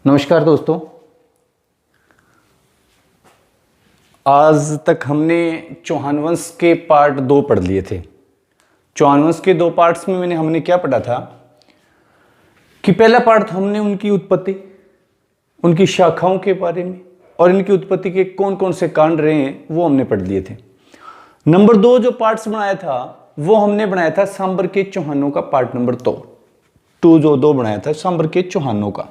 नमस्कार दोस्तों। आज तक हमने चौहान वंश के पार्ट 2 पढ़ लिए थे। चौहान वंश के 2 पार्ट्स में हमने क्या पढ़ा था कि पहला पार्ट हमने उनकी उत्पत्ति, उनकी शाखाओं के बारे में और इनकी उत्पत्ति के कौन कौन से कांड रहे हैं वो हमने पढ़ लिए थे। नंबर 2 जो पार्ट्स बनाया था वो हमने बनाया था सांबर के चौहानों का पार्ट नंबर 2 जो 2 बनाया था सांबर के चौहानों का।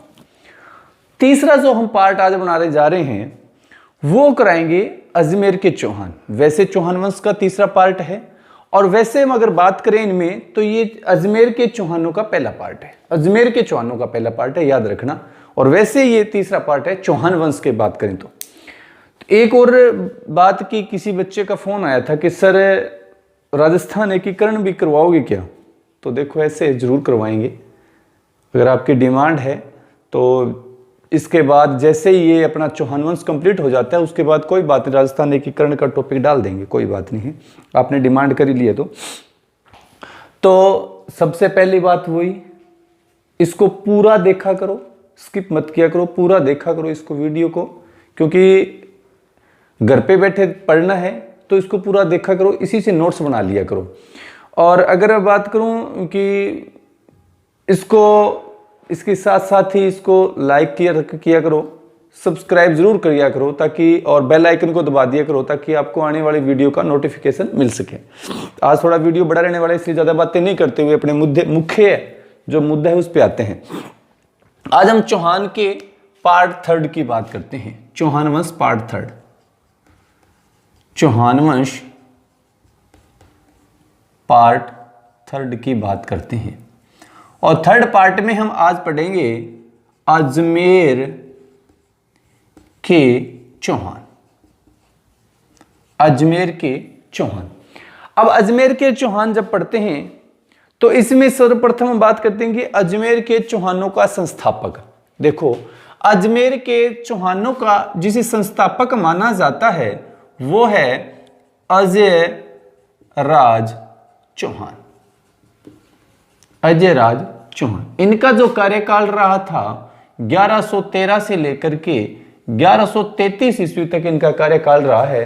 तीसरा जो हम पार्ट आज बनाने जा रहे हैं वो कराएंगे अजमेर के चौहान। वैसे चौहान वंश का तीसरा पार्ट है और वैसे हम अगर बात करें इनमें तो ये अजमेर के चौहानों का पहला पार्ट है। अजमेर के चौहानों का पहला पार्ट है, याद रखना। और वैसे ये तीसरा पार्ट है चौहान वंश के बात करें तो। एक और बात की, किसी बच्चे का फोन आया था कि सर राजस्थान एकीकरण भी करवाओगे क्या? तो देखो ऐसे जरूर करवाएंगे अगर आपकी डिमांड है तो। इसके बाद जैसे ही ये अपना चौहान वंश कंप्लीट हो जाता है उसके बाद कोई बात नहीं, राजस्थान एकीकरण का टॉपिक डाल देंगे, कोई बात नहीं है। आपने डिमांड कर ही लिया तो सबसे पहली बात वही, इसको पूरा देखा करो, स्किप मत किया करो, पूरा देखा करो इसको, वीडियो को, क्योंकि घर पे बैठे पढ़ना है तो इसको पूरा देखा करो, इसी से नोट्स बना लिया करो। और अगर मैं बात करूं कि इसके साथ साथ ही इसको लाइक किया करो, सब्सक्राइब जरूर किया करो ताकि, और बेल आइकन को दबा दिया करो ताकि आपको आने वाली वीडियो का नोटिफिकेशन मिल सके। आज थोड़ा वीडियो बड़ा रहने वाला है इसलिए ज़्यादा बातें नहीं करते हुए अपने मुख्य जो मुद्दा है उस पर आते हैं। आज हम चौहान के पार्ट 3 की बात करते हैं। चौहान वंश पार्ट 3, चौहान वंश पार्ट 3 की बात करते हैं। और 3rd पार्ट में हम आज पढ़ेंगे अजमेर के चौहान। अजमेर के चौहान। अब अजमेर के चौहान जब पढ़ते हैं तो इसमें सर्वप्रथम बात करते हैं कि अजमेर के चौहानों का संस्थापक। देखो, अजमेर के चौहानों का जिसे संस्थापक माना जाता है वो है अजय राज चौहान। अजय राज चौहान, इनका जो कार्यकाल रहा था 1113 से लेकर के 1133 ईस्वी तक इनका कार्यकाल रहा है।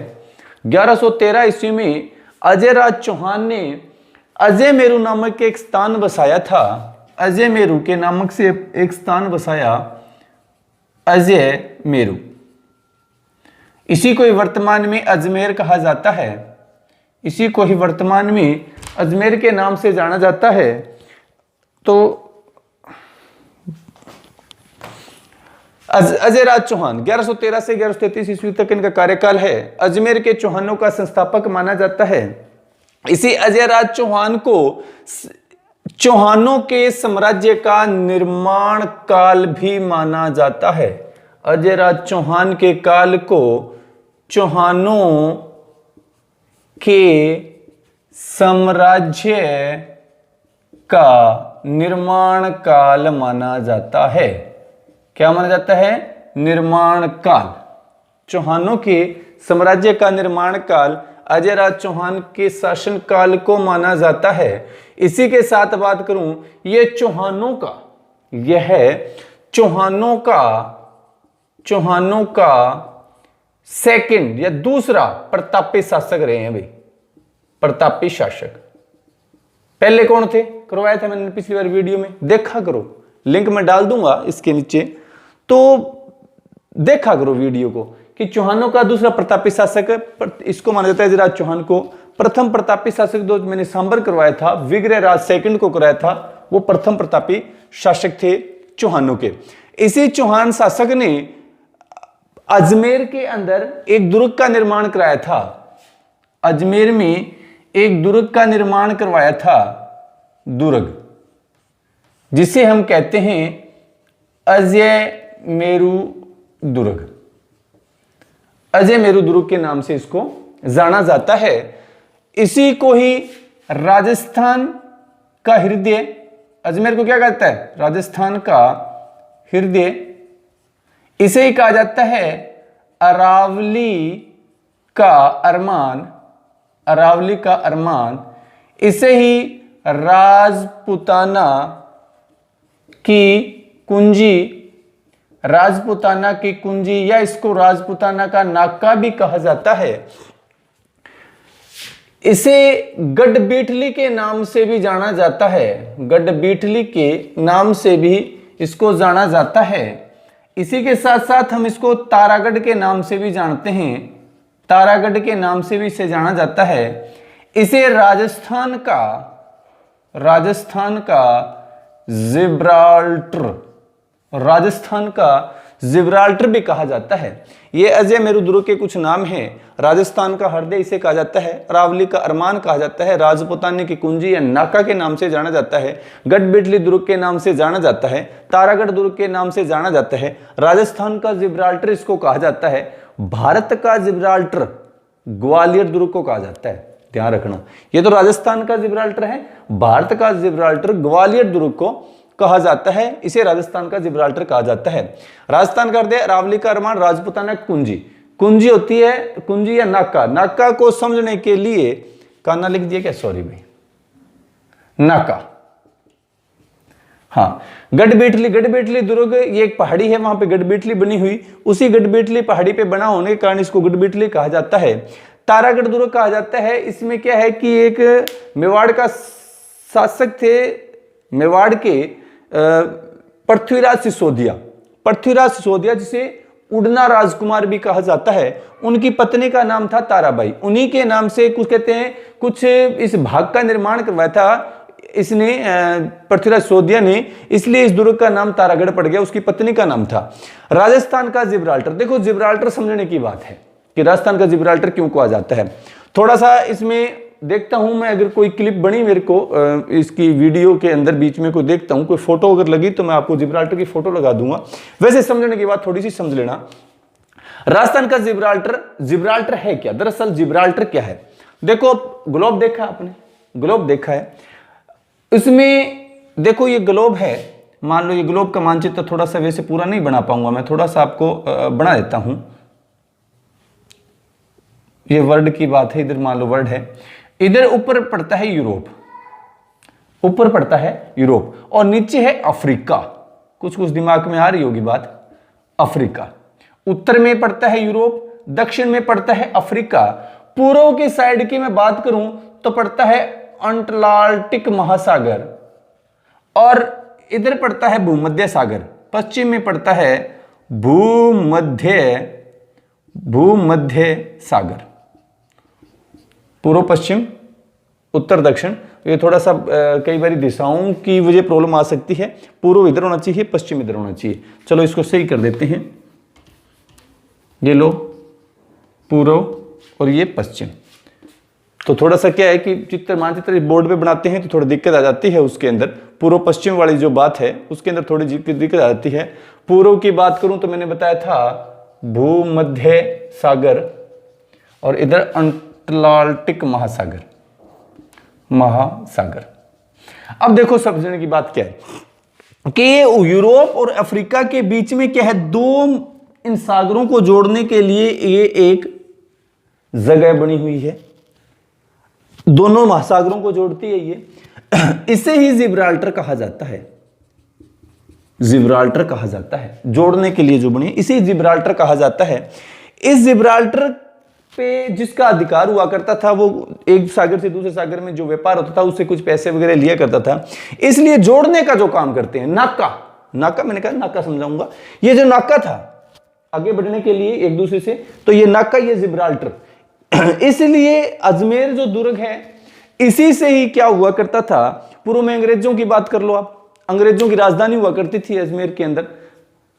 1113 ईस्वी में अजय राज चौहान ने अजय मेरू नामक एक स्थान बसाया था। अजय मेरू के नामक से एक स्थान बसाया, अजय मेरू। इसी को ही वर्तमान में अजमेर कहा जाता है। इसी को ही वर्तमान में अजमेर के नाम से जाना जाता है। तो अजय राज चौहान 1113 से 1133 ईस्वी तक इनका कार्यकाल है। अजमेर के चौहानों का संस्थापक माना जाता है। इसी अजय राज चौहान को चौहानों के साम्राज्य का निर्माण काल भी माना जाता है। अजय राज चौहान के काल को चौहानों के साम्राज्य का निर्माण काल माना जाता है। क्या माना जाता है? निर्माण काल। चौहानों के साम्राज्य का निर्माण काल अजय राज चौहान के शासन काल को माना जाता है। इसी के साथ बात करूं, ये चौहानों का सेकंड या दूसरा प्रतापी शासक रहे हैं भाई। प्रतापी शासक पहले कौन थे? करवाया था मैंने पिछली बार वीडियो में, देखा करो, लिंक मैं डाल दूंगा इसके नीचे, तो देखा करो वीडियो को कि चौहानों का दूसरा प्रतापी शासक, इसको माना जाता है राज चौहान को। प्रथम प्रतापी शासक जो मैंने सांबर करवाया था, विग्रह राज सेकंड को कराया था, वो प्रथम प्रतापी शासक थे चौहानों के। इसी चौहान शासक ने अजमेर के अंदर एक दुर्ग का निर्माण कराया था। अजमेर में एक दुर्ग का निर्माण करवाया था, दुर्ग, जिसे हम कहते हैं अजय मेरू दुर्ग। अजय मेरू दुर्ग के नाम से इसको जाना जाता है। इसी को ही राजस्थान का हृदय, अजमेर को क्या कहता है? राजस्थान का हृदय। इसे ही कहा जाता है अरावली का अरमान। अरावली का अरमान। इसे ही राजपुताना की कुंजी राजपुताना की कुंजी, या इसको राजपुताना का नाका भी कहा जाता है। इसे गढ़बीठली के नाम से भी जाना जाता है, गढ़बीठली के नाम से भी इसको जाना जाता है। इसी के साथ साथ हम इसको तारागढ़ के नाम से भी जानते हैं, तारागढ़ के नाम से भी इसे जाना जाता है। इसे राजस्थान का जिब्राल्टर, राजस्थान का जिब्राल्टर भी कहा जाता है। ये अजय मेरुदुर्ग के कुछ नाम हैं। राजस्थान का हृदय इसे कहा जाता है, अरावली का अरमान कहा जाता है, राजपुताने की कुंजी या नाका के नाम से जाना जाता है, गढ़बीठली दुर्ग के नाम से जाना जाता है, तारागढ़ दुर्ग के नाम से जाना जाता है, राजस्थान का जिब्राल्टर इसको कहा जाता है। भारत का जिब्राल्टर ग्वालियर दुर्ग को कहा जाता है, ध्यान रखना। ये तो राजस्थान का जिब्राल्टर है, भारत का जिब्राल्टर ग्वालियर दुर्ग को कहा जाता है, इसे राजस्थान का जिब्राल्टर कहा जाता है। राजस्थान का हृदय, अरावली का अरमान, राजपुताना कुंजी, कुंजी होती है कुंजी या नाका। नाका को समझने के लिए काना लिख दिया क्या, सॉरी भाई, नाका। हाँ, गढ़बीठली, गढ़बीठली दुर्ग ये एक पहाड़ी है, वहां पे गढ़बीठली बनी हुई, उसी गढ़बीठली पहाड़ी पे बना होने के कारण इसको गढ़बीठली कहा जाता है। तारागढ़ दुर्ग कहा जाता है, इसमें क्या है कि एक मेवाड़ का शासक थे, मेवाड़ के पृथ्वीराज सिसोदिया, पृथ्वीराज सिसोदिया जिसे उड़ना राजकुमार भी कहा जाता है, उनकी पत्नी का नाम था ताराबाई। उन्हीं के नाम से कुछ कहते हैं, कुछ इस भाग का निर्माण करवाया था इसने, पृथ्वीराज सिसोदिया ने, इसलिए इस दुर्ग का नाम तारागढ़ पड़ गया, उसकी पत्नी का नाम था। राजस्थान का जिब्राल्टर, देखो जिब्राल्टर समझने की बात है कि राजस्थान का जिब्राल्टर क्यों कहा जाता है। थोड़ा सा इसमें देखता हूं मैं, अगर कोई क्लिप बनी मेरे को इसकी वीडियो के अंदर बीच में कोई देखता हूं, कोई फोटो अगर लगी तो मैं आपको जिब्राल्टर की फोटो लगा दूंगा। वैसे समझने की बात थोड़ी सी समझ लेना। राजस्थान का जिब्राल्टर, जिब्राल्टर है क्या, दरअसल जिब्राल्टर क्या है। देखो ग्लोब देखा आपने, ग्लोब देखा है, इसमें देखो ये ग्लोब है, मान लो ये ग्लोब का मानचित्र थोड़ा सा वैसे पूरा नहीं बना पाऊंगा मैं, थोड़ा सा आपको बना देता हूं। ये वर्ल्ड की बात है, इधर मान लो वर्ल्ड है, इधर ऊपर पड़ता है यूरोप, ऊपर पड़ता है यूरोप और नीचे है अफ्रीका। कुछ कुछ दिमाग में आ रही होगी बात, अफ्रीका। उत्तर में पड़ता है यूरोप, दक्षिण में पड़ता है अफ्रीका। पूर्व की साइड की मैं बात करूं तो पड़ता है अंटार्कटिक महासागर और इधर पड़ता है भूमध्य सागर। पश्चिम में पड़ता है भूमध्य सागर। पूर्व पश्चिम उत्तर दक्षिण, ये थोड़ा सा कई बार दिशाओं की वजह प्रॉब्लम आ सकती है। पूर्व इधर होना चाहिए, पश्चिम इधर होना चाहिए। चलो इसको सही कर देते हैं, ये लो पूर्व और ये पश्चिम। तो थोड़ा सा क्या है कि चित्र मानचित्र बोर्ड पे बनाते हैं तो थोड़ी दिक्कत आ जाती है उसके अंदर, पूर्व पश्चिम वाली जो बात है उसके अंदर थोड़ी दिक्कत आ जाती है। पूर्व की बात करूं तो मैंने बताया था भूमध्य सागर और इधर अंटार्कटिक महासागर। अब देखो समझने की बात क्या है कि ये यूरोप और अफ्रीका के बीच में क्या है, दो इन सागरों को जोड़ने के लिए ये एक जगह बनी हुई है, दोनों महासागरों को जोड़ती है ये। इसे ही जिब्राल्टर कहा जाता है, जिब्राल्टर कहा जाता है, जोड़ने के लिए जो बनी इसे जिब्राल्टर कहा जाता है। इस जिब्राल्टर पे जिसका अधिकार हुआ करता था वो एक सागर से दूसरे सागर में जो व्यापार होता था उससे कुछ पैसे वगैरह लिया करता था, इसलिए जोड़ने का जो काम करते हैं नाका मैंने कहा नाका समझाऊंगा, ये जो नाका था आगे बढ़ने के लिए एक दूसरे से, तो ये नाका ये जिब्राल्टर। इसलिए अजमेर जो दुर्ग है इसी से ही क्या हुआ करता था, पूर्व में अंग्रेजों की बात कर लो आप, अंग्रेजों की राजधानी हुआ करती थी अजमेर के अंदर।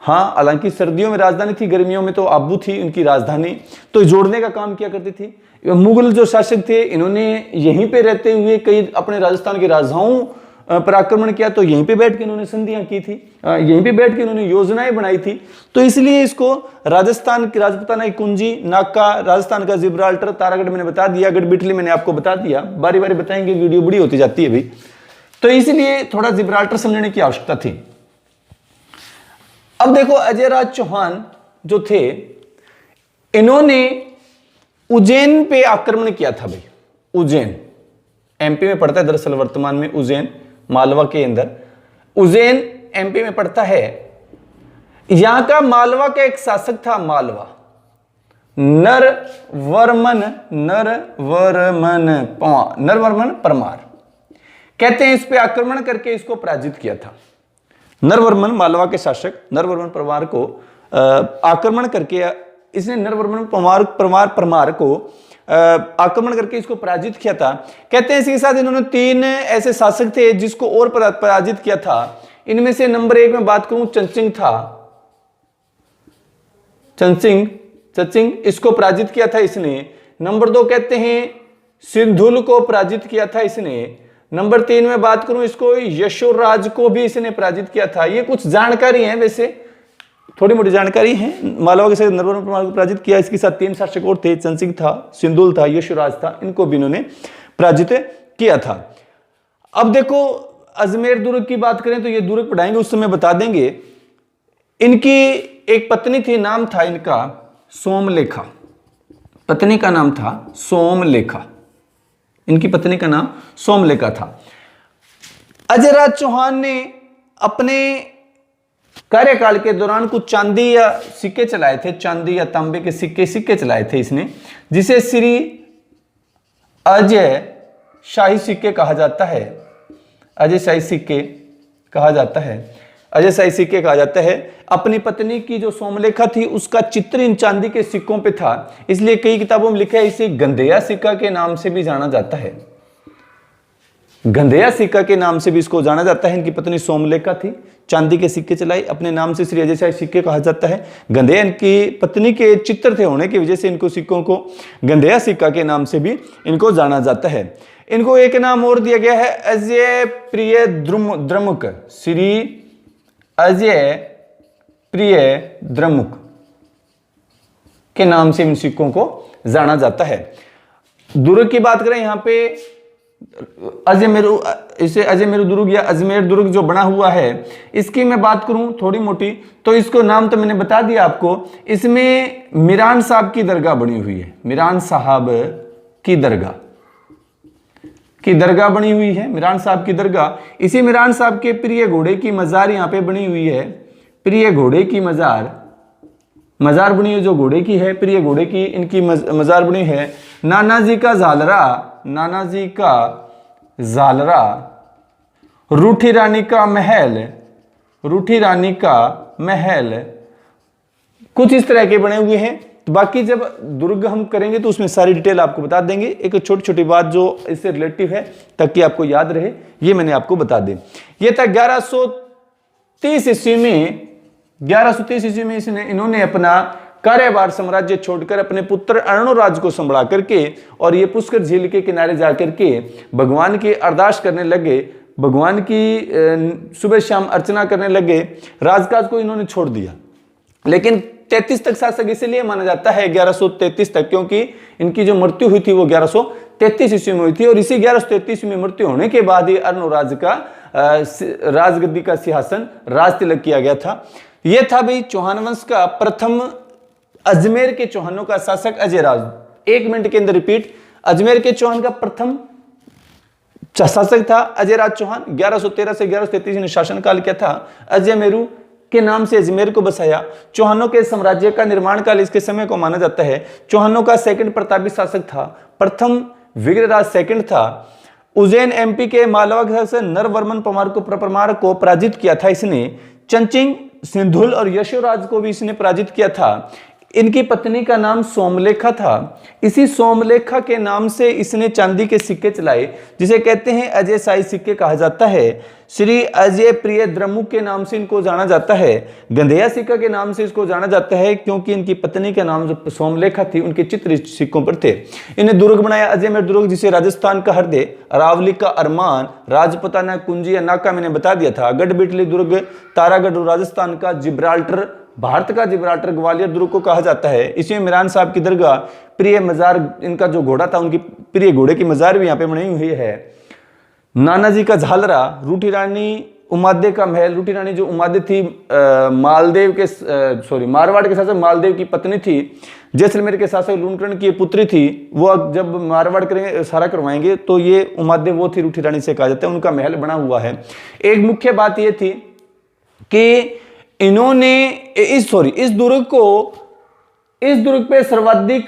हाँ, हालांकि सर्दियों में राजधानी थी, गर्मियों में तो आबू थी उनकी राजधानी, तो जोड़ने का काम किया करती थी। मुगल जो शासक थे इन्होंने यहीं पे रहते हुए कई अपने राजस्थान के राजाओं पर आक्रमण किया, तो यहीं पे बैठ के इन्होंने संधियां की थी, यहीं पे बैठ के इन्होंने योजनाएं बनाई थी। तो इसलिए इसको राजस्थान की राजपुताना की कुंजी, नाका, राजस्थान का जिब्राल्टर, तारागढ़ मैंने बता दिया, गढ़बीठली मैंने आपको बता दिया, बारी बारी बताएंगे, वीडियो बड़ी होती जाती है भाई, तो इसलिए थोड़ा जिब्राल्टर समझने की आवश्यकता थी। अब देखो अजयराज चौहान जो थे इन्होंने उज्जैन पे आक्रमण किया था भाई। उज्जैन एमपी में पड़ता है, दरअसल वर्तमान में उज्जैन मालवा के अंदर, उज्जैन एमपी में पड़ता है। यहां का मालवा का एक शासक था, मालवा, नरवर्मन परमार। कहते हैं इस पे आक्रमण करके इसको पराजित किया था। नरवर्मन, मालवा के शासक नरवर्मन परमार को आक्रमण करके इसने नरवर्मन परमार को आक्रमण करके इसको पराजित किया था। कहते हैं इसके साथ इन्होंने 3 ऐसे शासक थे जिसको और पराजित किया था। इनमें से नंबर 1 में बात करूं, चंचिंग था। चंचिंग इसको पराजित किया था इसने। नंबर 2 कहते हैं सिंधुल को पराजित किया था इसने। नंबर 3 में बात करूं, इसको यशोराज को भी इसने पराजित किया था। ये कुछ जानकारी है, वैसे थोड़ी मोटी जानकारी है। मालवा के साथ नरवर्मन परमार को पराजित किया। इसके साथ 3 शासक और थे, चंचिंग था, सिंधुल था, यशोराज था, इनको भी इन्होंने पराजित किया था। अब देखो अजमेर दुर्ग की बात करें तो ये दुर्ग पढ़ाएंगे उस समय बता देंगे। इनकी एक पत्नी थी, नाम था इनका सोमलेखा। पत्नी का नाम था सोमलेखा। इनकी पत्नी का नाम सोमलेखा था। अजयराज चौहान ने अपने कार्यकाल के दौरान कुछ चांदी या सिक्के चलाए थे, चांदी या तांबे के सिक्के चलाए थे इसने, जिसे श्री अजय शाही सिक्के कहा जाता है। अजय शाही सिक्के कहा जाता है। अजय शाही सिक्के कहा जाता है। अपनी पत्नी की जो सोमलेखा थी उसका चित्र इन चांदी के सिक्कों पे था, इसलिए कई किताबों में लिखा है इसे गंधेया सिक्का के नाम से भी जाना जाता है। गंधेया सिक्का के नाम से भी इसको जाना जाता है। इनकी पत्नी सोमलेखा थी, चांदी के सिक्के चलाई, अपने नाम से श्री अजय शाही सिक्के कहा जाता है। गंधेया इनकी पत्नी के चित्र थे होने की वजह से इनको सिक्कों को गंधेया सिक्का के नाम से भी इनको जाना जाता है। इनको एक नाम और दिया गया है, अजय प्रिय द्रमुक। श्री अजय प्रिय द्रमुक के नाम से इन सिक्कों को जाना जाता है। दुर्ग की बात करें, यहां पे इसे अजमेरू दुर्ग या अजमेर दुर्ग जो बना हुआ है, इसकी मैं बात करूं थोड़ी मोटी तो इसको नाम तो मैंने बता दिया आपको। इसमें मीरान साहब की दरगाह बनी हुई है। मीरान साहब की दरगाह बनी हुई है, मीरान साहब की दरगाह। इसी मीरान साहब के प्रिय घोड़े की मजार यहाँ पे बनी हुई है। प्रिय घोड़े की मजार बनी हुई जो घोड़े की है, प्रिय घोड़े की इनकी मजार बनी है। नानाजी का झालरा, रूठी रानी का महल, कुछ इस तरह के बने हुए हैं। तो बाकी जब दुर्ग हम करेंगे तो उसमें सारी डिटेल आपको बता देंगे। एक छोटी छोटी बात जो इससे रिलेटिव है ताकि आपको याद रहे, ये मैंने आपको बता दें। ये था 1130 ईस्वी में। 1130 ईस्वी में इन्होंने अपना कार्यभार साम्राज्य छोड़कर अपने पुत्र अर्णोराज को संभाला करके और ये पुष्कर झील के किनारे जाकर के भगवान की अरदास करने लगे, भगवान की सुबह शाम अर्चना करने लगे। राजकाज को इन्होंने छोड़ दिया। लेकिन 33 तक शासक इसलिए माना जाता है 1133 तक, क्योंकि इनकी जो मृत्यु हुई थी वो 1133 ईस्वी में हुई थी और इसी 1133 में मृत्यु होने के बाद ही अर्णोराज का राजगद्दी का सिंहासन राज तिलक किया गया था। यह था भाई चौहान वंश का प्रथम अजमेर के चौहानों का शासक अजयराज। 1 मिनट के अंदर रिपीट, अजमेर के चौहान का प्रथम शासक था अजयराज चौहान। 1113 से 1133 ने शासनकाल किया था। अजयमेरू के नाम से अजमेर को बसाया। चौहानों के साम्राज्य का निर्माण काल इसके समय को माना जाता है। चौहानों का सेकंड प्रतापी शासक था, प्रथम विग्रहराज सेकंड था। उज्जैन एमपी के मालवा के शासक नरवर्मन परमार को पराजित किया था इसने। चंचिंग, सिंधुल और यशोराज को भी इसने पराजित किया था। इनकी पत्नी का नाम सोमलेखा था। इसी सोमलेखा के नाम से इसने चांदी के सिक्के चलाए, जिसे कहते हैं अजय शाही सिक्के कहा जाता है। श्री अजय प्रिय द्रमुक के नाम से इनको जाना जाता है। गंधेया सिक्का के नाम से इसको जाना जाता है क्योंकि इनकी पत्नी का नाम जो सोमलेखा थी उनके चित्र सिक्कों पर थे। इन्हें दुर्ग बनाया अजमेर दुर्ग, जिसे राजस्थान का हृदय, अरावली का अरमान, राजपुताना, कुंजी या नाका मैंने बता दिया था। गढ़बिटली दुर्ग, तारागढ़ राजस्थान का, जिब्राल्टर भारत का जिब्राल्टर ग्वालियर दुर्ग को कहा जाता है। इसमें मीरान साहब की दरगाह, प्रिय मजार, इनका जो घोड़ा था उनकी प्रिय घोड़े की मजार भी यहाँ पे बनी हुई है। नानाजी का झालरा, रूठी रानी उमादे का महल। रूठी रानी जो उमादे थी मारवाड़ के शासक मालदेव की पत्नी थी। जैसलमेर के शासक लूणकरण की पुत्री थी। वो जब मारवाड़ करेंगे सारा करवाएंगे तो ये उमादे वो थी, रूठी रानी से कहा जाता है। उनका महल बना हुआ है। एक मुख्य बात ये थी कि इस दुर्ग पे सर्वाधिक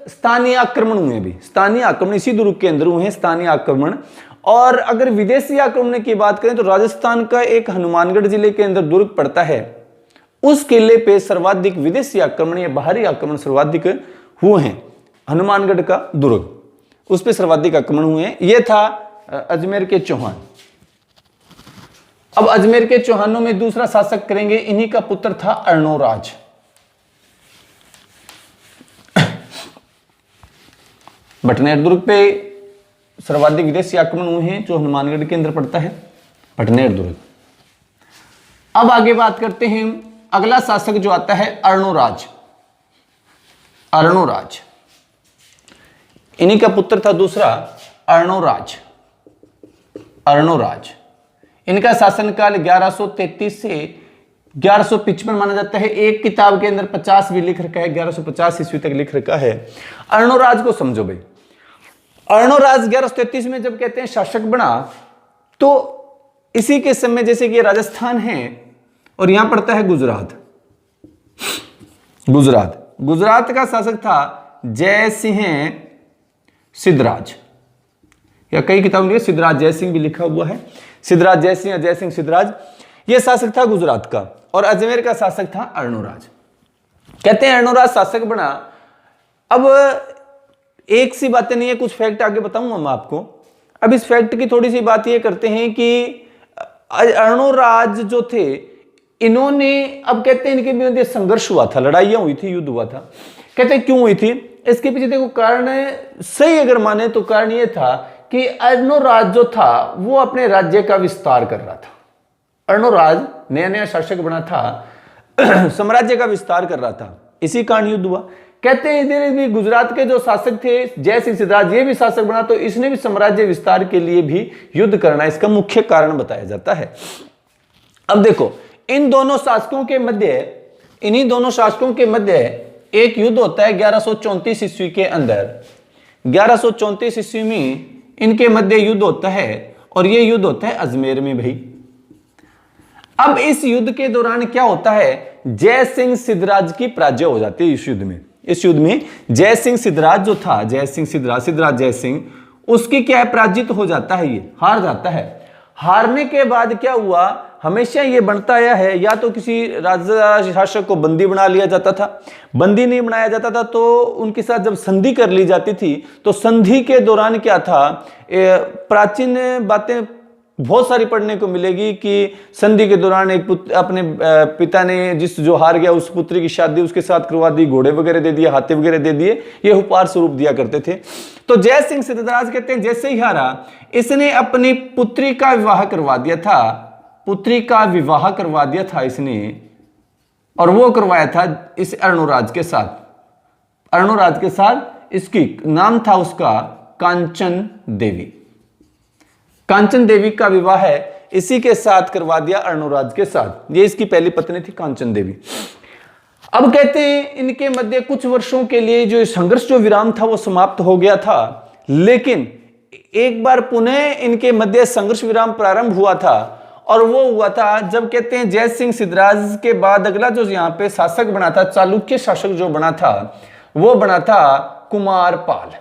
स्थानीय आक्रमण हुए भी, स्थानीय आक्रमण इसी दुर्ग के अंदर हुए हैं, स्थानीय आक्रमण। और अगर विदेशी आक्रमण की बात करें तो राजस्थान का एक हनुमानगढ़ जिले के अंदर दुर्ग पड़ता है, उस किले पे सर्वाधिक विदेशी आक्रमण या बाहरी आक्रमण सर्वाधिक हुए हैं। हनुमानगढ़ का दुर्ग, उस पे सर्वाधिक आक्रमण हुए हैं। यह था अजमेर के चौहान। अब अजमेर के चौहानों में दूसरा शासक करेंगे, इन्हीं का पुत्र था अर्णोराज। भटनेर दुर्ग पे सर्वाधिक विदेशी आक्रमण हुए हैं, जो हनुमानगढ़ के अंदर पड़ता है, भटनेर दुर्ग। अब आगे बात करते हैं, अगला शासक जो आता है अर्णोराज। अर्णोराज, इन्हीं का पुत्र था दूसरा अर्णोराज। अर्णोराज, इनका शासनकाल 1133 से 1155 माना जाता है। एक किताब के अंदर 50 भी लिख रखा है, 1150 ईस्वी तक लिख रखा है। अर्णोराज को समझो भाई। अर्णोराज 1133 में जब कहते हैं शासक बना, तो इसी के समय जैसे कि राजस्थान है और यहां पड़ता है गुजरात। गुजरात का शासक था जय सिंह सिद्धराज, या कई किताबों में सिद्धराज जय सिंह भी लिखा हुआ है, सिद्धराज जय सिंह या जय सिंह सिद्धराज। यह शासक था गुजरात का, और अजमेर का शासक था अर्णोराज। कहते हैं अर्णोराज शासक बना। अब एक सी बातें नहीं है, कुछ फैक्ट आगे बताऊंगा मैं आपको। अब इस फैक्ट की थोड़ी सी बात ये करते हैं कि अर्णोराज जो थे, इन्होंने, अब कहते हैं इनके मध्य संघर्ष हुआ था, लड़ाइयां हुई थी, युद्ध हुआ था। कहते हैं क्यों हुई थी, इसके पीछे देखो कारण सही अगर माने तो कारण ये था कि अर्णोराज जो था वो अपने राज्य का विस्तार कर रहा था। अर्णोराज नया नया शासक बना था, साम्राज्य का विस्तार कर रहा था, इसी कारण युद्ध हुआ। कहते हैं इधर भी गुजरात के जो शासक थे जय सिंह सिद्धराज, ये भी शासक बना, तो इसने भी साम्राज्य विस्तार के लिए भी युद्ध करना इसका मुख्य कारण बताया जाता है। अब देखो, इन दोनों शासकों के मध्य, इन्हीं दोनों शासकों के मध्य एक युद्ध होता है 1134 ईस्वी के अंदर। 1134 ईस्वी में इनके मध्य युद्ध होता है, और यह युद्ध होता है अजमेर में भाई। अब इस युद्ध के दौरान क्या होता है, जय सिंह सिद्धराज की पराजय हो जाती है इस युद्ध में। इस युद्ध में जय सिंह सिद्धराज जो था, जय सिंह सिद्धराज, सिद्धराज जय सिंह, उसकी क्या है, पराजित हो जाता है, ये हार जाता है। हारने के बाद क्या हुआ, हमेशा ये बनता आया है, या तो किसी राजा शासक को बंदी बना लिया जाता था, बंदी नहीं बनाया जाता था तो उनके साथ जब संधि कर ली जाती थी, तो संधि के दौरान क्या था, प्राचीन बातें बहुत सारी पढ़ने को मिलेगी कि संधि के दौरान एक अपने पिता ने जो हार गया उस पुत्री की शादी उसके साथ करवा दी, घोड़े वगैरह दे दिए, हाथी वगैरह दे दिए, ये उपहार स्वरूप दिया करते थे। तो जय सिंह सिद्धराज कहते हैं जैसे ही हारा, इसने अपनी पुत्री का विवाह करवा दिया था, पुत्री का विवाह करवा दिया था इसने, और वो करवाया था इस अर्णोराज के साथ। अर्णोराज के साथ इसकी नाम था उसका कांचन देवी। कांचन देवी का विवाह है इसी के साथ करवा दिया, अर्णोराज के साथ। ये इसकी पहली पत्नी थी कांचन देवी। अब कहते हैं इनके मध्य कुछ वर्षों के लिए जो संघर्ष, जो विराम था वो समाप्त हो गया था, लेकिन एक बार पुनः इनके मध्य संघर्ष विराम प्रारंभ हुआ था, और वो हुआ था जब कहते हैं जय सिंह सिद्धराज के बाद अगला जो यहाँ पे शासक बना था, चालुक्य शासक जो बना था, वो बना था कुमारपाल।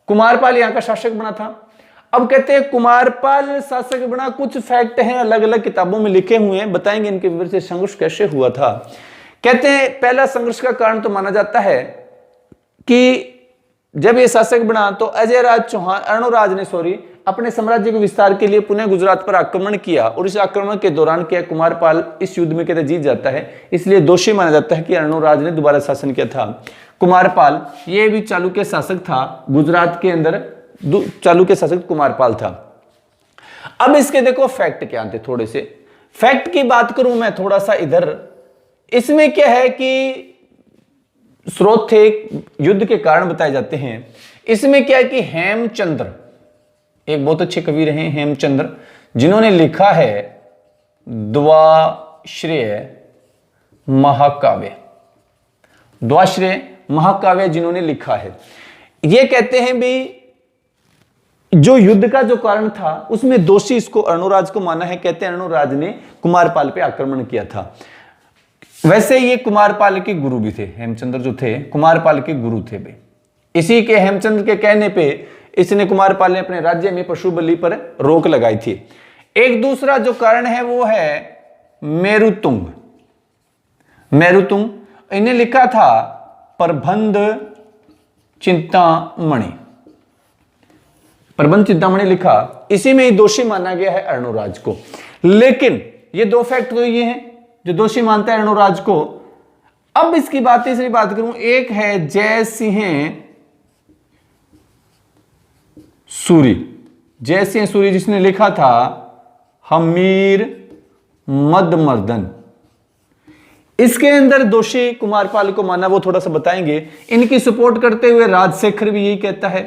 कुमारपाल यहाँ का शासक बना था। अब कहते हैं कुमारपाल शासक बना, कुछ फैक्ट हैं अलग अलग किताबों में लिखे हुए हैं, बताएंगे इनके विवरण से संघर्ष कैसे हुआ था। कहते हैं पहला संघर्ष का कारण तो माना जाता है कि जब ये शासक बना तो अर्णोराज ने अपने साम्राज्य के विस्तार के लिए पुनः गुजरात पर आक्रमण किया, और इस आक्रमण के दौरान क्या कुमारपाल इस युद्ध में कहते जीत जाता है, इसलिए दोषी माना जाता है कि अर्णोराज ने दोबारा शासन किया था। कुमारपाल ये भी चालुक्य शासक था, गुजरात के अंदर चालुक्य शासक कुमारपाल था। अब इसके देखो फैक्ट क्या थे, थोड़े से फैक्ट की बात करूं मैं थोड़ा सा इधर। इसमें क्या है कि स्रोत थे, युद्ध के कारण बताए जाते हैं। इसमें क्या है कि हेमचंद्र एक बहुत अच्छे कवि रहे, हेमचंद्र, जिन्होंने लिखा है द्वाश्रेय महाकाव्य। द्वाश्रेय महाकाव्य जिन्होंने लिखा है, ये कहते हैं भी जो युद्ध का जो कारण था उसमें दोषी इसको अर्णोराज को माना है। कहते हैं अर्णोराज ने कुमारपाल पे आक्रमण किया था। वैसे ये कुमारपाल के गुरु भी थे, हेमचंद्र जो थे कुमारपाल के गुरु थे भाई। इसी के हेमचंद्र के कहने पे इसने कुमारपाल ने अपने राज्य में पशु बलि पर रोक लगाई थी। एक दूसरा जो कारण है वो है मेरुतुंग। मेरुतुंग इन्हें लिखा था प्रबंध चिंतामणि, प्रबंध चिंतामणि लिखा, इसी में ही दोषी माना गया है अर्णोराज को। लेकिन ये दो फैक्ट तो ये हैं जो दोषी मानता है अर्णोराज को। अब इसकी तीसरी बात करूं, एक है जय सिंह सूरी, जय सिंह सूरी जिसने लिखा था हमीर मदमर्दन। इसके अंदर दोषी कुमारपाल को माना, वो थोड़ा सा बताएंगे। इनकी सपोर्ट करते हुए राजशेखर भी यही कहता है,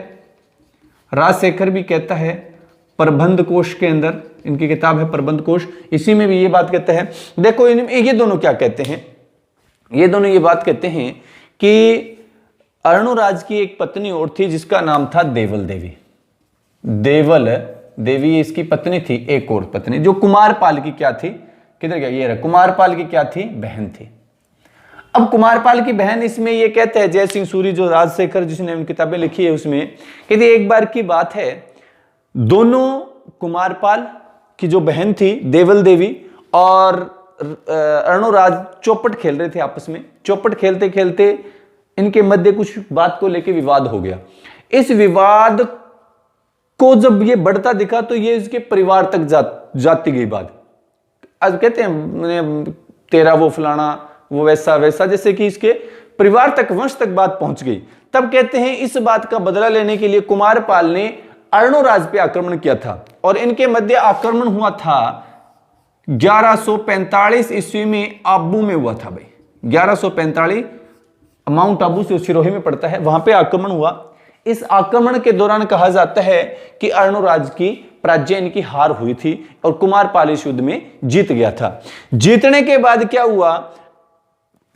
राजशेखर भी कहता है प्रबंध कोश के अंदर, इनकी किताब है प्रबंध कोश, इसी में भी ये बात कहते हैं। देखो ये दोनों क्या कहते हैं, ये दोनों ये बात कहते हैं कि अर्णोराज की एक पत्नी और थी जिसका नाम था देवल देवी। देवल देवी इसकी पत्नी थी, एक और पत्नी जो कुमारपाल की क्या थी, किधर गया ये रहा, कुमारपाल की क्या थी, बहन थी। अब कुमारपाल की बहन, इसमें ये कहते हैं जय सिंह सूरी जो राजशेखर जिसने उन किताबें लिखी है उसमें कहते एक बार की बात है, दोनों कुमारपाल की जो बहन थी देवल देवी और अर्णोराज चौपट खेल रहे थे आपस में। चौपट खेलते खेलते इनके मध्य कुछ बात को लेकर विवाद हो गया। इस विवाद को जब ये बढ़ता दिखा तो ये इसके परिवार तक जाती गई बात। आज कहते हैं तेरा वो फलाना वो वैसा वैसा, जैसे कि इसके परिवार तक, वंश तक बात पहुंच गई। तब कहते हैं इस बात का बदला लेने के लिए कुमारपाल ने अर्णोराज पे आक्रमण किया था और इनके मध्य आक्रमण हुआ था 1145 ईस्वी में आबू में हुआ था भाई। 1145 माउंट आबू से सिरोही में पड़ता है, वहां पे आक्रमण हुआ। इस आक्रमण के दौरान कहा जाता है कि अर्णोराज की पराजय, इनकी हार हुई थी और कुमारपाल इस युद्ध में जीत गया था। जीतने के बाद क्या हुआ,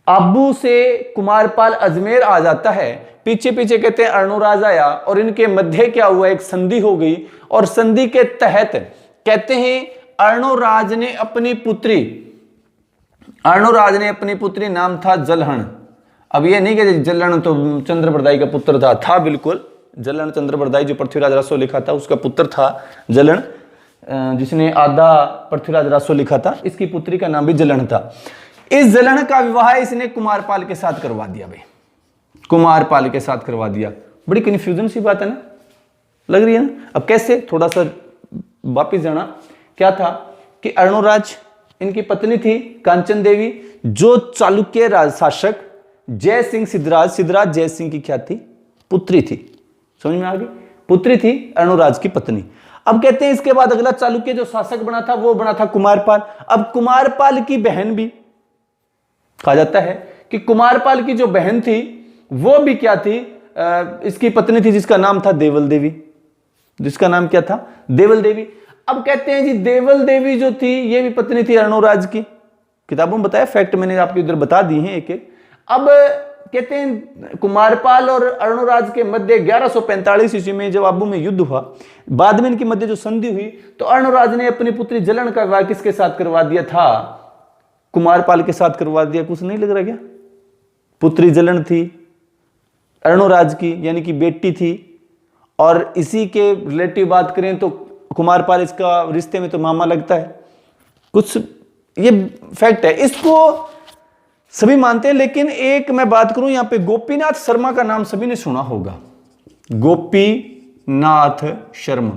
आबू से कुमारपाल अजमेर आ जाता है, पीछे पीछे कहते हैं अर्णोराज आया और इनके मध्य क्या हुआ, एक संधि हो गई। और संधि के तहत कहते हैं अर्णोराज ने अपनी पुत्री नाम था जलहण। अब ये नहीं कि जलन तो चंद्रप्रदाई का पुत्र था बिल्कुल, जलन चंद्रप्रदाई जो पृथ्वीराज रासो लिखा था उसका पुत्र था जलन, जिसने आधा पृथ्वीराज रासो लिखा था, इसकी पुत्री का नाम भी जलन था। इस जलन का विवाह इसने कुमारपाल के साथ करवा दिया भाई, कुमारपाल के साथ करवा दिया। बड़ी कंफ्यूजन सी बात है ना, लग रही है ना। अब कैसे, थोड़ा सा वापिस जाना। क्या था कि अर्णोराज, इनकी पत्नी थी कांचन देवी, जो चालुक्य राज शासक जय सिंह सिद्धराज जय सिंह की क्या थी, पुत्री थी। समझ में आ गई, पुत्री थी अर्णोराज की पत्नी। अब कहते हैं इसके बाद अगला चालुक्य जो शासक बना था वो बना था कुमारपाल। अब कुमारपाल की बहन भी, कहा जाता है कि कुमारपाल की जो बहन थी वो भी क्या थी, इसकी पत्नी थी जिसका नाम था देवल देवी, जिसका नाम क्या था, देवल देवी। अब कहते हैं जी देवल देवी जो थी ये भी पत्नी थी अर्णोराज की, किताबों में बताया, फैक्ट मैंने आपके इधर बता दिए हैं एक एक। अब कहते हैं कुमारपाल और अर्णोराज के मध्य 1145 ईस्वी में जब आबू में युद्ध हुआ, बाद में इनके मध्य जो संधि हुई, तो अर्णोराज ने अपनी पुत्री जलन का विवाह किसके साथ करवा दिया था, कुमारपाल के साथ करवा दिया। कुछ नहीं लग रहा क्या, पुत्री जलन थी अर्णोराज की, यानी कि बेटी थी, और इसी के रिलेटिव बात करें तो कुमारपाल इसका रिश्ते में तो मामा लगता है। कुछ ये फैक्ट है, इसको सभी मानते हैं। लेकिन एक मैं बात करूं यहां पे, गोपीनाथ शर्मा का नाम सभी ने सुना होगा, गोपीनाथ शर्मा,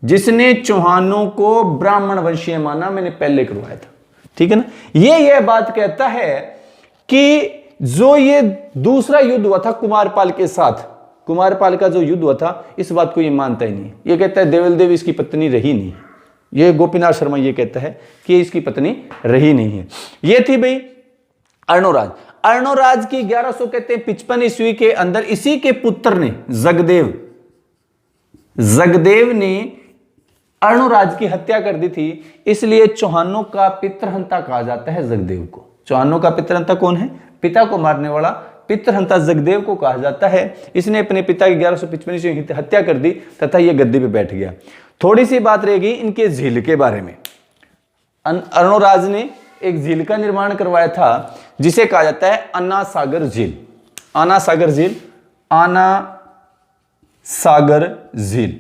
जिसने चौहानों को ब्राह्मण वंशीय माना, मैंने पहले करवाया था, ठीक है ना। ये बात कहता है कि जो ये दूसरा युद्ध हुआ था कुमारपाल के साथ, कुमारपाल का जो युद्ध हुआ था, इस बात को ये मानता ही नहीं। ये कहता है देवल देवी इसकी पत्नी रही नहीं। ये गोपीनाथ शर्मा ये कहता है कि ये इसकी पत्नी रही नहीं है। ये थी भाई अर्णोराज। अर्णोराज की 1100 कहते हैं 55 ईस्वी के अंदर इसी के पुत्र ने जगदेव ने अर्णोराज की हत्या कर दी थी, इसलिए चौहानों का पितृहंता कहा जाता है जगदेव को। चौहानों का पितृहंता कौन है, पिता को मारने वाला पितृहंता जगदेव को कहा जाता है। इसने अपने पिता की 1155 ईस्वी में हत्या कर दी तथा यह गद्दी पे बैठ गया। थोड़ी सी बात रहेगी इनके झील के बारे में। अर्णोराज ने एक झील का निर्माण करवाया था जिसे कहा जाता है अन्ना सागर झील। आना सागर झील, आना सागर झील,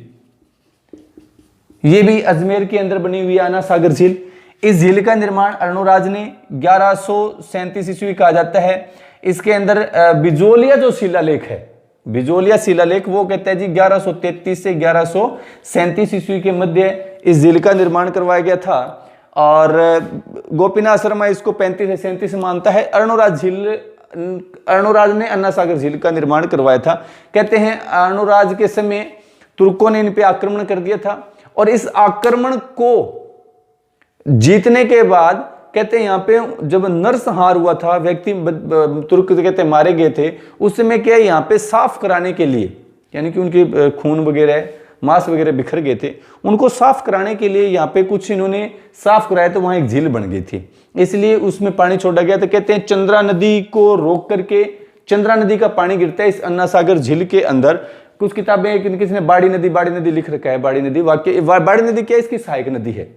यह भी अजमेर के अंदर बनी हुई आना सागर झील। इस झील का निर्माण अर्णोराज ने 1137 ईस्वी कहा जाता है। इसके अंदर बिजोलिया जो शिलालेख है, बिजोलिया शिलालेख, वो कहता है जी 1133 से 1137 ईस्वी के मध्य इस झील का निर्माण करवाया गया था। और गोपीनाथ शर्मा इसको 35 से 37 मानता है। अर्णोराज ने अन्ना सागर झील का निर्माण करवाया था। कहते हैं अर्णोराज के समय तुर्कों ने इन पे आक्रमण कर दिया था और इस आक्रमण को जीतने के बाद कहते हैं यहाँ पे जब नरसंहार हुआ था, व्यक्ति तुर्क कहते मारे गए थे, उस समय क्या यहाँ पे साफ कराने के लिए, यानी कि उनके खून वगैरह मांस वगैरह बिखर गए थे, उनको साफ कराने के लिए यहाँ पे कुछ इन्होंने साफ कराया तो वहां एक झील बन गई थी, इसलिए उसमें पानी छोड़ा गया। तो कहते हैं चंद्रा नदी को रोक करके, चंद्रा नदी का पानी गिरता है इस अन्ना सागर झील के अंदर। कुछ किताबें किसी ने बाड़ी नदी लिख रखा है। बाड़ी नदी वाक्य, बाड़ी नदी क्या, इसकी सहायक नदी है,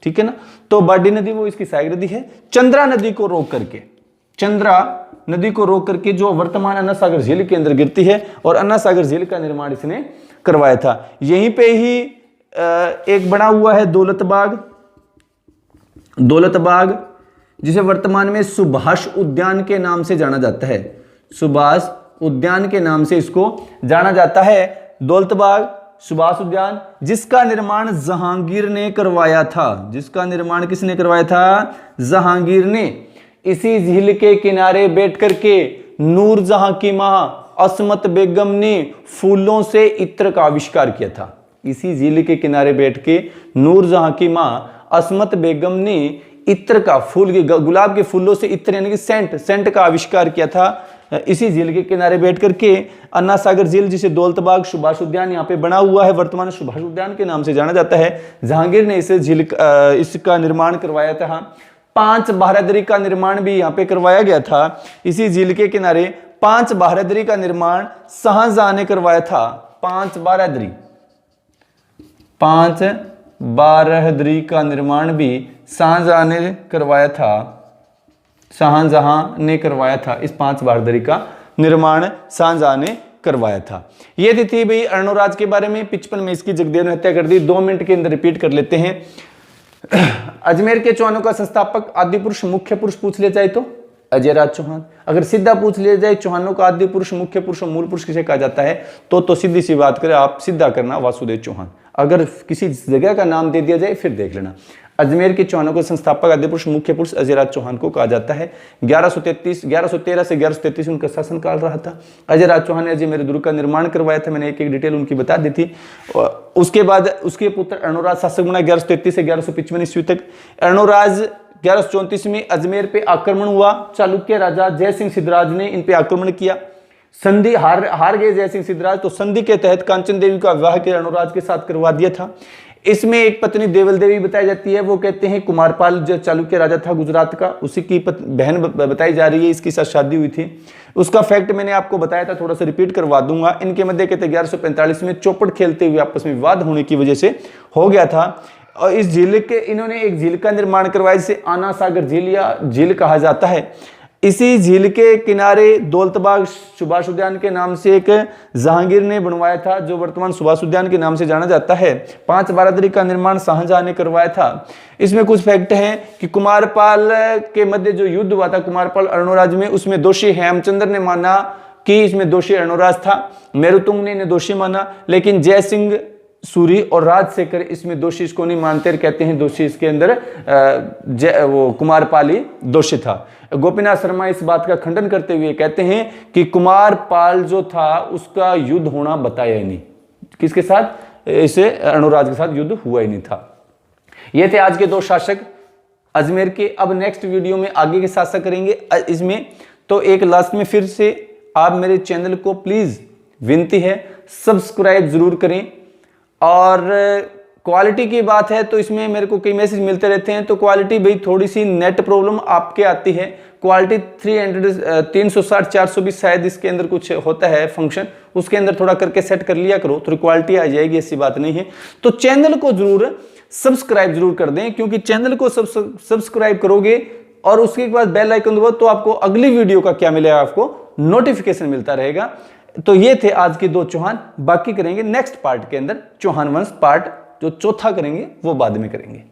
ठीक है ना। तो बाड़ी नदी वो इसकी सहायक नदी है। चंद्रा नदी को रोक करके, चंद्रा नदी को रोक करके जो वर्तमान अन्ना सागर झील के अंदर गिरती है, और अन्ना सागर झील का निर्माण इसने करवाया था। यहीं पे ही एक बना हुआ है दौलतबाग, जिसे वर्तमान में सुभाष उद्यान के नाम से जाना जाता है। सुभाष उद्यान के नाम से इसको जाना जाता है। दौलतबाग, सुभाष उद्यान, जिसका निर्माण जहांगीर ने करवाया था। जिसका निर्माण किसने करवाया था? जहांगीर ने। इसी झील के किनारे बैठ करके नूरजहां की मां असमत बेगम ने फूलों से इत्र का आविष्कार किया था। इसी झील के किनारे बैठ के नूरजहां की मां असमत बेगम ने इत्र का, फूल के, गुलाब के फूलों से इत्र यानी कि सेंट का आविष्कार किया था इसी झील के किनारे बैठ करके। अन्ना सागर झील, जिसे दौलतबाग सुभाष उद्यान यहाँ पे बना हुआ है, वर्तमान सुभाष उद्यान के नाम से जाना जाता है। जहांगीर ने इसे इसका निर्माण करवाया था। 5 बारादरी का निर्माण भी यहाँ पे करवाया गया था। इसी झील के किनारे 5 बारादरी का निर्माण शाहजहां ने करवाया था। 5 बारादरी का निर्माण भी शाहजहां ने करवाया था। शाहजहां ने करवाया था। इस 5 बारादरी का निर्माण शाहजहां ने करवाया था। ये थी भाई अर्णोराज के बारे में। 55 में इसकी जगदेव ने हत्या कर दी। 2 मिनट के अंदर रिपीट कर लेते हैं। अजमेर के चौहानों का संस्थापक आदि पुरुष मुख्य पुरुष पूछ लिया जाए तो अजयराज चौहान। अगर सीधा पूछ लिया जाए चौहानों का आदि पुरुष, मुख्य पुरुष और मूल पुरुष किसे कहा जाता है, तो सीधी सी बात करें आप, सीधा करना वासुदेव चौहान। अगर किसी जगह का नाम दे दिया जाए फिर देख लेना। अजमेर के चौहानों के संस्थापक आदि पुरुष मुख्य पुरुष अजयराज चौहान को कहा जाता है। 1113 से 1133 उनका शासनकाल रहा था। अजयराज चौहान ने अजमेर दुर्ग का निर्माण करवाया था। मैंने एक डिटेल उनकी बता दी थी। उसके बाद उसके पुत्र अर्णोराज शासक बना 1133 से 1155 ईस्वी तक। अर्णोराज 1134 में अजमेर पे आक्रमण हुआ। चालुक्य राजा जय सिंह सिद्धराज ने इन पे आक्रमण किया। संधि हार गए जय सिंह सिद्धराज, तो संधि के तहत कांचन देवी का विवाह के अर्णोराज के साथ करवा दिया था। इसमें एक पत्नी देवल देवी बताई जाती है। वो कहते हैं कुमारपाल जो चालुक्य राजा था गुजरात का, उसी की बहन बताई जा रही है। इसके साथ शादी हुई थी। उसका फैक्ट मैंने आपको बताया था, थोड़ा सा रिपीट करवा दूंगा। इनके मध्य कहते 1145 में चौपट खेलते हुए आपस में विवाद होने की वजह से हो गया था। और इस झील के इन्होंने एक झील का निर्माण करवाया जिसे आना सागर झील या झील कहा जाता है। इसी झील के किनारे दौलतबाग सुभाष उद्यान के नाम से एक जहांगीर ने बनवाया था, जो वर्तमान सुभाष उद्यान के नाम से जाना जाता है। 5 बारादरी का निर्माण शाहजहां ने करवाया था। इसमें कुछ फैक्ट हैं कि कुमारपाल के मध्य जो युद्ध हुआ था कुमारपाल अर्णोराज में, उसमें दोषी हेमचंद्र ने माना कि इसमें दोषी अर्णोराज था। मेरुतुंग ने इन्हें दोषी माना, लेकिन जय सिंह सूरी और राजशेखर इसमें दोषी इसको नहीं मानते, कहते हैं दोषी इसके अंदर वो कुमारपाल ही दोषी था। गोपीनाथ शर्मा इस बात का खंडन करते हुए कहते हैं कि कुमारपाल जो था उसका युद्ध होना बताया ही नहीं। किसके साथ? इसे अर्णोराज के साथ युद्ध हुआ ही नहीं था। ये थे आज के 2 शासक अजमेर के। अब नेक्स्ट वीडियो में आगे के शासक करेंगे इसमें। तो एक लास्ट में फिर से आप मेरे चैनल को प्लीज विनती है सब्सक्राइब जरूर करें और क्वालिटी की बात है तो इसमें मेरे को कई मैसेज मिलते रहते हैं, तो क्वालिटी भाई थोड़ी सी नेट प्रॉब्लम आपके आती है। क्वालिटी 360 420 शायद इसके अंदर कुछ होता है फंक्शन, उसके अंदर थोड़ा करके सेट कर लिया करो, थोड़ी क्वालिटी आ जाएगी, ऐसी बात नहीं है। तो चैनल को जरूर सब्सक्राइब जरूर कर दें, क्योंकि चैनल को सब्सक्राइब करोगे और उसके बाद बेल आइकन दबाओ तो आपको अगली वीडियो का क्या मिलेगा, आपको नोटिफिकेशन मिलता रहेगा। तो ये थे आज के 2 चौहान, बाकी करेंगे नेक्स्ट पार्ट के अंदर चौहान वंश पार्ट जो चौथा करेंगे वो बाद में करेंगे।